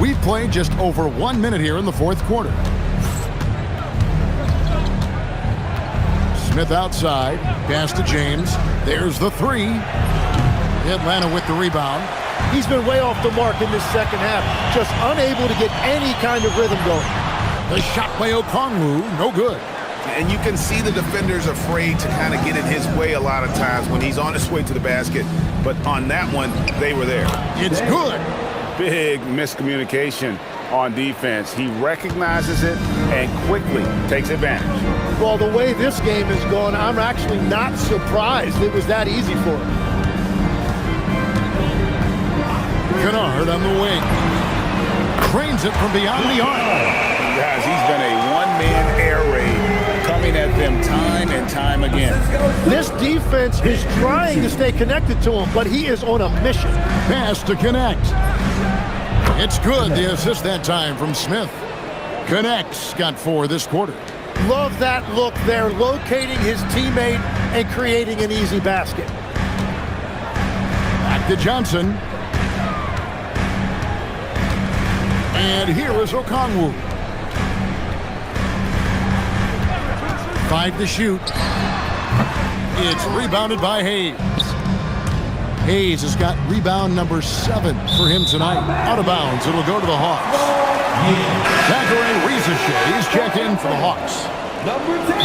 We've played just over 1 minute here in the fourth quarter. Smith outside. Pass to James. There's the three. Atlanta with the rebound.
He's been way off the mark in this second half. Just unable to get any kind of rhythm going.
The shot by Okongwu, no good.
And you can see the defenders afraid to kind of get in his way a lot of times when he's on his way to the basket. But on that one, they were there.
It's good.
Big miscommunication on defense. He recognizes it and quickly takes advantage.
Well, the way this game is going, I'm actually not surprised it was that easy for him.
Kennard on the wing. Trains it from beyond the arc.
Guys, he's been a one-man air raid coming at them time and time again.
This defense is trying to stay connected to him, but he is on a mission.
Pass to connect. It's good, the assist that time from Smith. Connects, got 4 this quarter.
Love that look there, locating his teammate and creating an easy basket.
Back to Johnson. And here is Okongwu. 5 to shoot. It's rebounded by Hayes. Hayes has got rebound number 7 for him tonight. Out of bounds, it'll go to the Hawks. Zachary Rieseshay is checked in for the Hawks.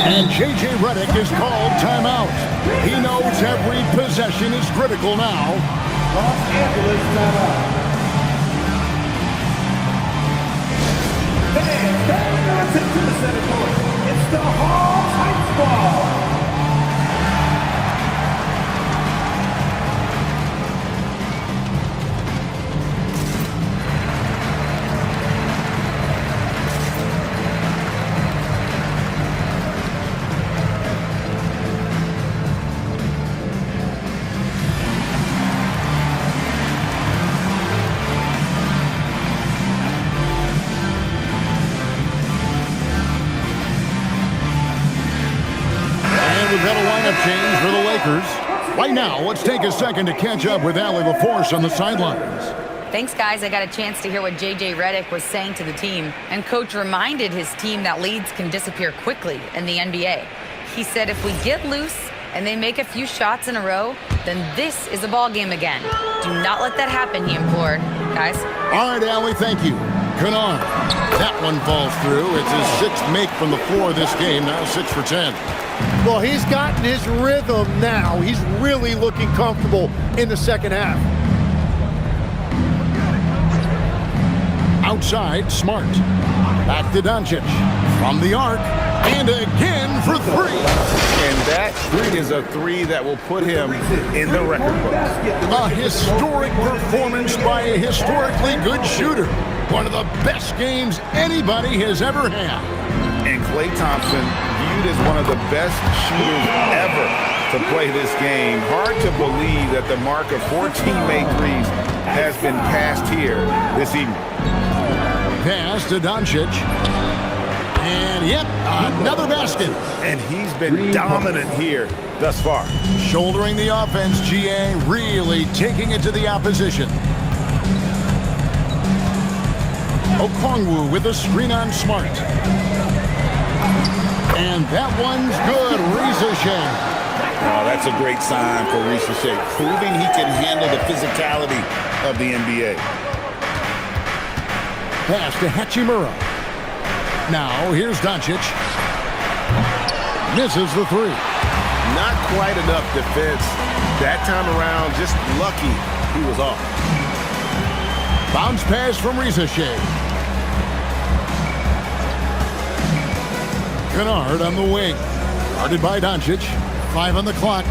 And J.J. Redick is called timeout. He knows every possession is critical now.
Los Angeles timeout. 10 minutes into the center court. It's the Hawks Heights ball.
We've got a lineup change for the Lakers. Right now, let's take a second to catch up with Allie LaForce on the sidelines.
Thanks, guys. I got a chance to hear what J.J. Redick was saying to the team. And Coach reminded his team that leads can disappear quickly in the NBA. He said if we get loose and they make a few shots in a row, then this is a ball game again. Do not let that happen, he implored. Guys?
All right, Allie, thank you. Kennard. That one falls through. It's his 6th make from the floor this game, now 6 for 10.
Well, he's gotten his rhythm now. He's really looking comfortable in the second half.
Outside, Smart. Back to Doncic. From the arc. And again for 3.
And that is a 3 that will put him in the record books.
A historic performance by a historically good shooter. One of the best games anybody has ever had.
And Klay Thompson viewed as one of the best shooters ever to play this game. Hard to believe that the mark of 14 made threes has been passed here this evening.
Pass to Doncic. And yep, another basket.
And he's been dominant here thus far.
Shouldering the offense, GA really taking it to the opposition. Okongwu with a screen on Smart. And that one's good, Rieseshay.
Oh, that's a great sign for Rieseshay, proving he can handle the physicality of the NBA.
Pass to Hachimura. Now, here's Doncic. Misses the 3.
Not quite enough defense. That time around, just lucky he was off.
Bounce pass from Rieseshay. Kennard on the wing. Guarded by Doncic. 5 on the clock.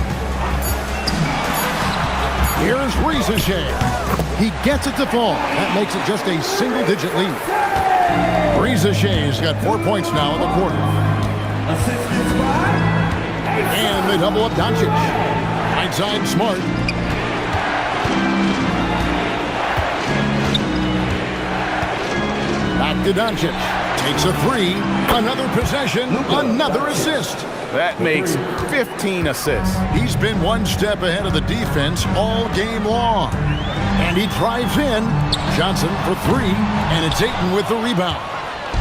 Here's Rieseshay. He gets it to fall. That makes it just a single-digit lead. Rieseshay's got 4 points now in the quarter. And they double up Doncic. Right side, Smart. Back to Doncic. Takes a 3. Another possession. Another assist.
That makes 15 assists.
He's been one step ahead of the defense all game long. And he drives in. Johnson for 3. And it's Ayton with the rebound.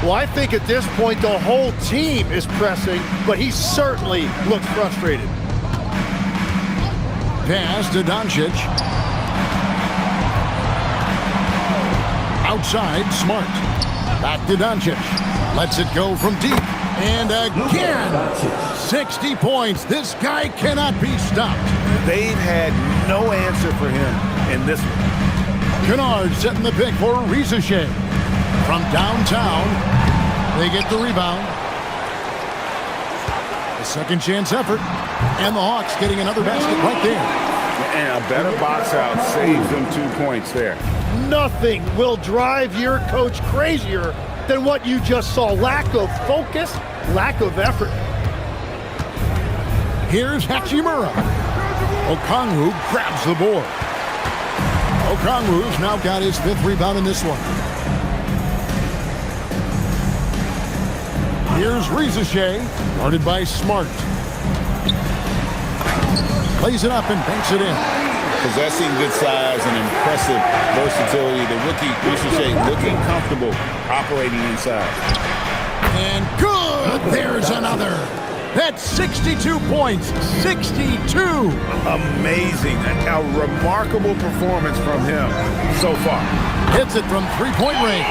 Well, I think at this point the whole team is pressing, but he certainly looks frustrated.
Pass to Doncic. Outside, Smart. Back to Doncic. Lets it go from deep. And again, 60 points. This guy cannot be stopped.
They've had no answer for him in this one.
Kennard setting the pick for Rizachet. From downtown, they get the rebound. A second chance effort. And the Hawks getting another basket right there.
And a better box out saves them 2 points there.
Nothing will drive your coach crazier than what you just saw. Lack of focus, lack of effort.
Here's Hachimura. Okongwu grabs the board. Okongwu's now got his 5th rebound in this one. Here's Rizachet, guarded by Smart. Plays it up and banks it in.
Possessing good size and impressive versatility. The rookie Rizachet looking comfortable operating inside.
And good! There's another. That's 62 points. 62!
Amazing. A remarkable performance from him so far.
Hits it from three-point range.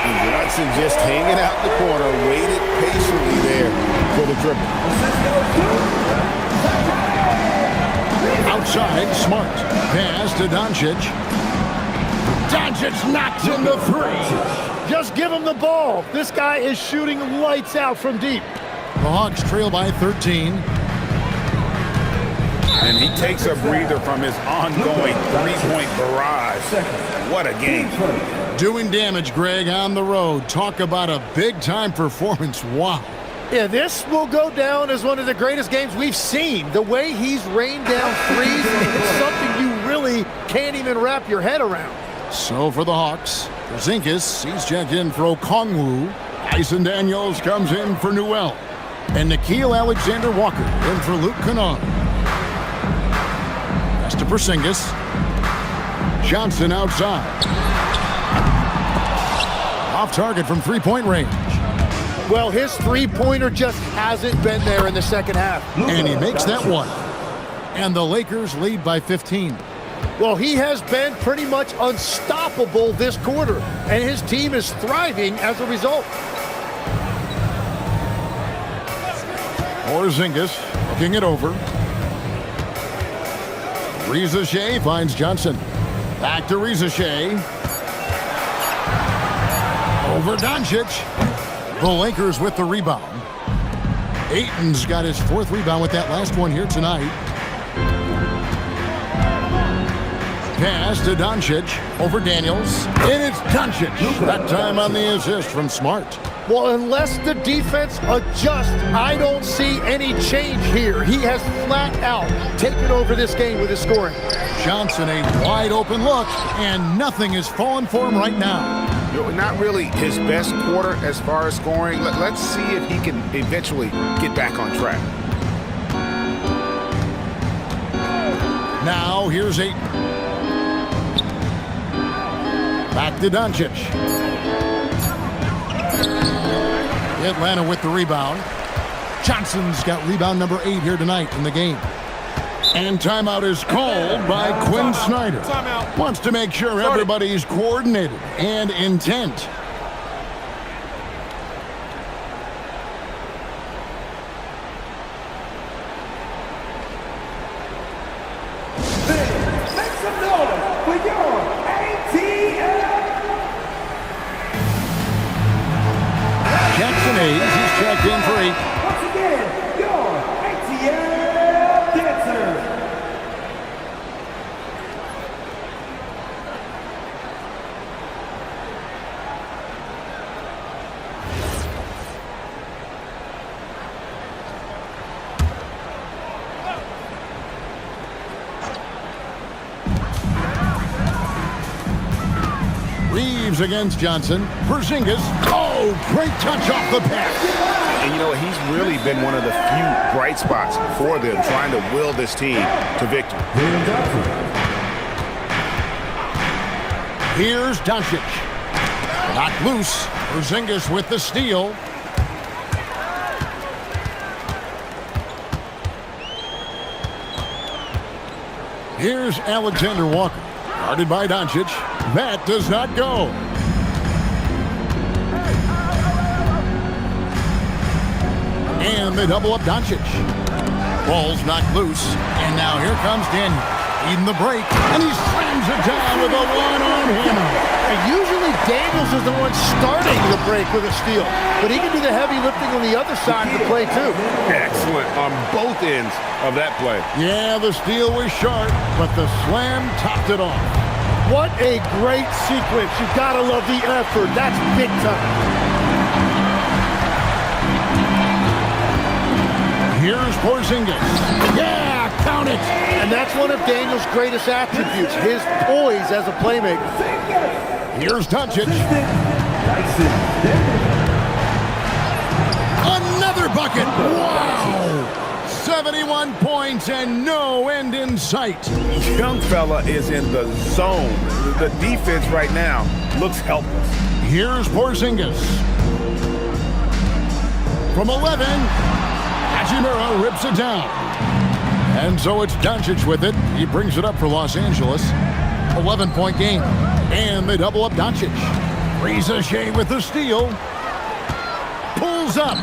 And Johnson just hanging out in the corner, waited patiently there for the dribble.
Outside, Smart. Pass to Doncic. Doncic knocks in the 3.
Just give him the ball. This guy is shooting lights out from deep.
The Hawks trail by 13.
And he takes a breather from his ongoing three-point barrage. What a game.
Doing damage, Greg, on the road. Talk about a big-time performance. Wow.
Yeah, this will go down as one of the greatest games we've seen. The way he's rained down threes, it's something you really can't even wrap your head around.
So for the Hawks, Porzingis, he's checked in for Okongwu. Tyson Daniels comes in for Newell. And Nickeil Alexander-Walker in for Luke Kennard. Pass to Porzingis. Johnson outside. Off target from three-point range.
Well, his three-pointer just hasn't been there in the second half.
And he makes that one. And the Lakers lead by 15.
Well, he has been pretty much unstoppable this quarter, and his team is thriving as a result.
Porzingis looking it over. Rizachet finds Johnson. Back to Rizachet. Over Doncic. The Lakers with the rebound. Ayton's got his 4th rebound with that last one here tonight. Pass to Doncic over Daniels. And it's Doncic. That time on the assist from Smart.
Well, unless the defense adjusts, I don't see any change here. He has flat out taken over this game with his scoring.
Johnson, a wide open look, and nothing is falling for him right now.
Not really his best quarter as far as scoring. Let's see if he can eventually get back on track.
Now, here's Ayton. Back to Doncic. Atlanta with the rebound. Johnson's got rebound number 8 here tonight in the game. And timeout is called by Quinn Snyder.
Timeout.
Wants to make sure everybody's coordinated and intent.
Make some noise for your ATL.
Jackson Hayes, he's checked in for 8.
Once again, your ATL dancers.
Reeves against Johnson. Porzingis. Oh, great touch off the pass.
And you know, he's really been one of the few bright spots for them, trying to will this team to victory.
Here's Doncic. Knocked loose. Porzingis with the steal. Here's Alexander Walker. Guarded by Doncic. That does not go. And they double up Doncic. Ball's knocked loose, and now here comes Daniel. Eating the break, and he slams it down with a one-arm hammer.
And usually Daniels is the one starting the break with a steal, but he can do the heavy lifting on the other side of the play too.
Excellent on both ends of that play.
Yeah, the steal was sharp, but the slam topped it off.
What a great sequence. You gotta love the effort. That's big time.
Here's Porzingis. Yeah, count it.
And that's one of Daniel's greatest attributes, his poise as a playmaker.
Here's Doncic. Another bucket. Wow. 71 points and no end in sight.
Young fella is in the zone. The defense right now looks helpless.
Here's Porzingis. From 11, Hachimura rips it down. And so it's Doncic with it. He brings it up for Los Angeles. 11-point game. And they double up Doncic. Ricochet with the steal. Pulls up.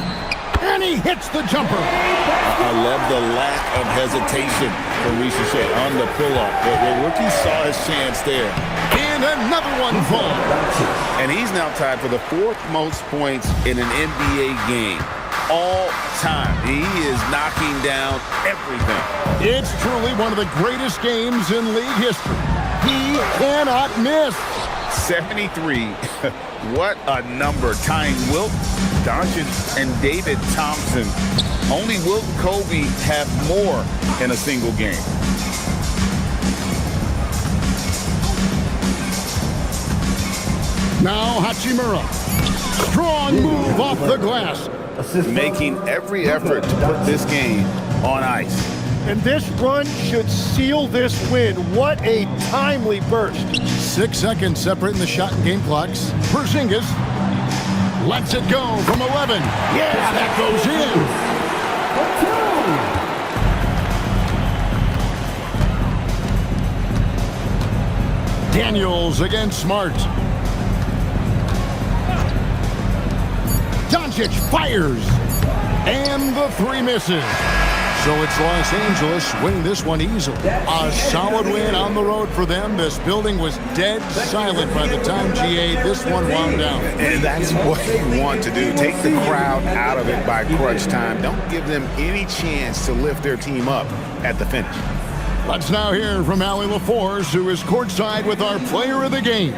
And he hits the jumper.
I love the lack of hesitation for Ricochet on the pull-up. The rookie saw his chance there.
And another one falls.
And he's now tied for the fourth most points in an NBA game. All time. He is knocking down everything.
It's truly one of the greatest games in league history. He cannot miss.
73. What a number. Tying Wilt, Doncic, and David Thompson. Only Wilt and Kobe have more in a single game.
Now Hachimura. Strong move off the glass.
Making every effort to put this game on ice.
And this run should seal this win. What a timely burst.
6 seconds separating the shot and game clocks. Porzingis lets it go from 11. Yeah, that goes in. Daniels against Smart. Doncic fires, and the three misses. So it's Los Angeles winning this one easily. A solid win on the road for them. This building was dead silent by the time GA this one wound down.
And that's what you want to do. Take the crowd out of it by crunch time. Don't give them any chance to lift their team up at the finish.
Let's now hear from Allie LaForce, who is courtside with our player of the game.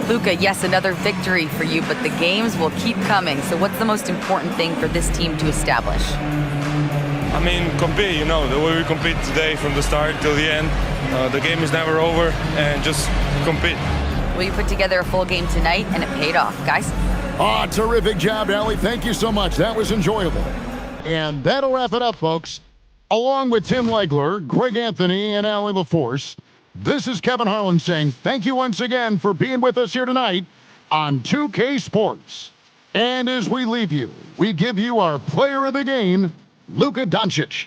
Luka, yes, another victory for you, but the games will keep coming. So what's the most important thing for this team to establish?
I mean, compete, the way we compete today from the start till the end. The game is never over, and just compete.
Well, you put together a full game tonight, and it paid off, guys.
Ah, terrific job, Allie. Thank you so much. That was enjoyable. And that'll wrap it up, folks. Along with Tim Legler, Greg Anthony, and Allie LaForce, this is Kevin Harlan saying thank you once again for being with us here tonight on 2K Sports. And as we leave you, we give you our player of the game, Luka Doncic.